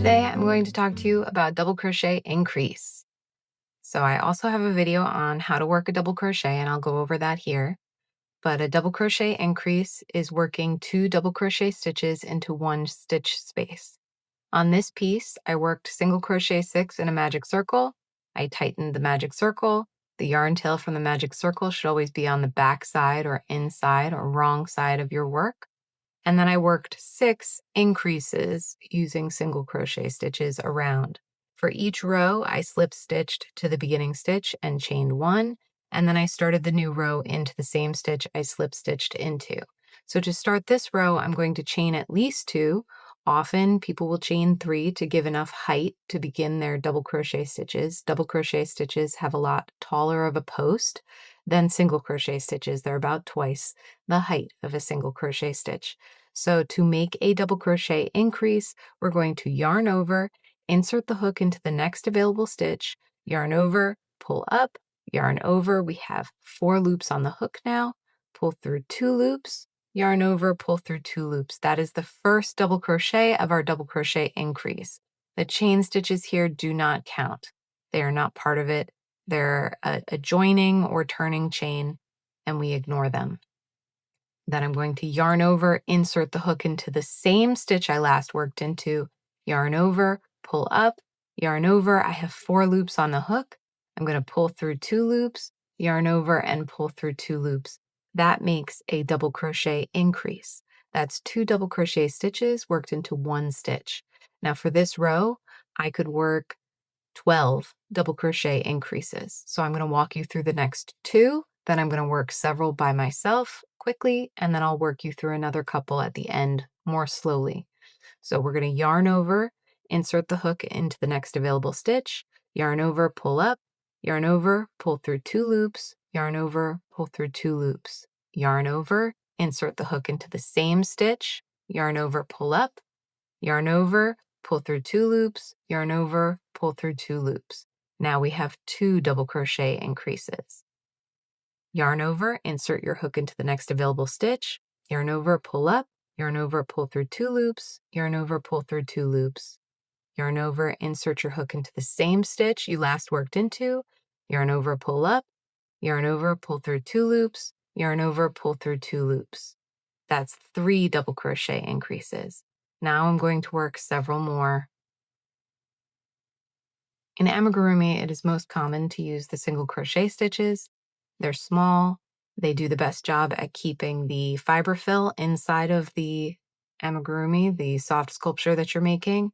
Today I'm going to talk to you about double crochet increase. So I also have a video on how to work a double crochet and I'll go over that here. But a double crochet increase is working 2 double crochet stitches into 1 stitch space. On this piece, I worked single crochet 6 in a magic circle. I tightened the magic circle. The yarn tail from the magic circle should always be on the back side or inside or wrong side of your work. And then I worked 6 increases using single crochet stitches around. For each row, I slip stitched to the beginning stitch and chained 1, and then I started the new row into the same stitch I slip stitched into. So to start this row, I'm going to chain at least 2. Often people will chain 3 to give enough height to begin their double crochet stitches. Double crochet stitches have a lot taller of a post than single crochet stitches. They're about twice the height of a single crochet stitch. So to make a double crochet increase, we're going to yarn over, insert the hook into the next available stitch, yarn over, pull up, yarn over. We have 4 loops on the hook now, pull through 2 loops, yarn over, pull through 2 loops. That is the first double crochet of our double crochet increase. The chain stitches here do not count. They are not part of it. They're a joining or turning chain, and we ignore them. Then I'm going to yarn over, insert the hook into the same stitch I last worked into, yarn over, pull up, yarn over. I have 4 loops on the hook. I'm going to pull through 2 loops, yarn over, and pull through 2 loops. That makes a double crochet increase. That's 2 double crochet stitches worked into 1 stitch. Now for this row, I could work 12 double crochet increases. So I'm going to walk you through the next 2, then I'm going to work several by myself quickly, and then I'll work you through another couple at the end more slowly. So we're going to yarn over, insert the hook into the next available stitch, yarn over, pull up, yarn over, pull through 2 loops, yarn over, pull through 2 loops, yarn over, insert the hook into the same stitch, yarn over, pull up, yarn over, pull through 2 loops, yarn over, pull through 2 loops. Now we have 2 double crochet increases. Yarn over, insert your hook into the next available stitch, yarn over, pull up, yarn over, pull through 2 loops, yarn over, pull through 2 loops. Yarn over, insert your hook into the same stitch you last worked into, yarn over, pull up, yarn over, pull through 2 loops, yarn over, pull through 2 loops. That's 3 double crochet increases. Now I'm going to work several more. In amigurumi, it is most common to use the single crochet stitches. They're small. They do the best job at keeping the fiber fill inside of the amigurumi, the soft sculpture that you're making.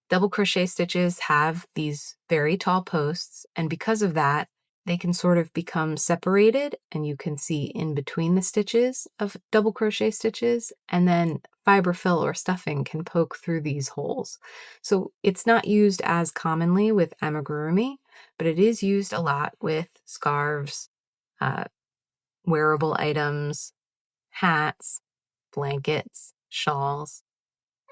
Double crochet stitches have these very tall posts, and because of that, they can sort of become separated, and you can see in between the stitches of double crochet stitches, and then fiber fill or stuffing can poke through these holes. So it's not used as commonly with amigurumi, but it is used a lot with scarves, wearable items, hats, blankets, shawls.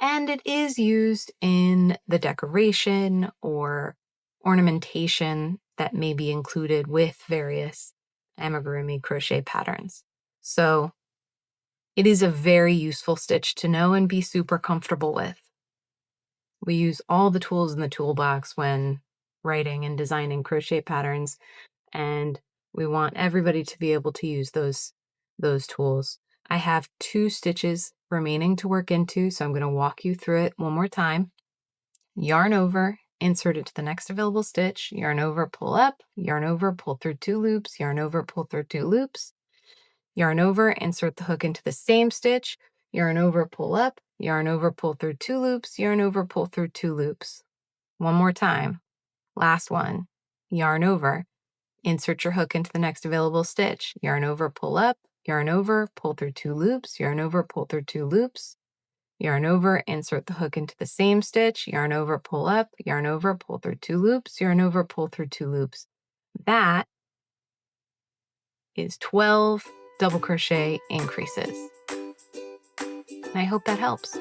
And it is used in the decoration or ornamentation that may be included with various amigurumi crochet patterns. So it is a very useful stitch to know and be super comfortable with. We use all the tools in the toolbox when writing and designing crochet patterns, and we want everybody to be able to use those tools. I have 2 stitches remaining to work into, so I'm going to walk you through it one more time. Yarn over, insert it to the next available stitch, yarn over, pull up, yarn over, pull through 2 loops, yarn over, pull through 2 loops, yarn over, insert the hook into the same stitch, yarn over, pull up, yarn over, pull through 2 loops, yarn over, pull through 2 loops. One more time. Last one. Yarn over, insert your hook into the next available stitch, yarn over, pull up, yarn over, pull through 2 loops, yarn over, pull through 2 loops, yarn over, insert the hook into the same stitch, yarn over, pull up, yarn over, pull through 2 loops, yarn over, pull through 2 loops. That is 12 double crochet increases. And I hope that helps.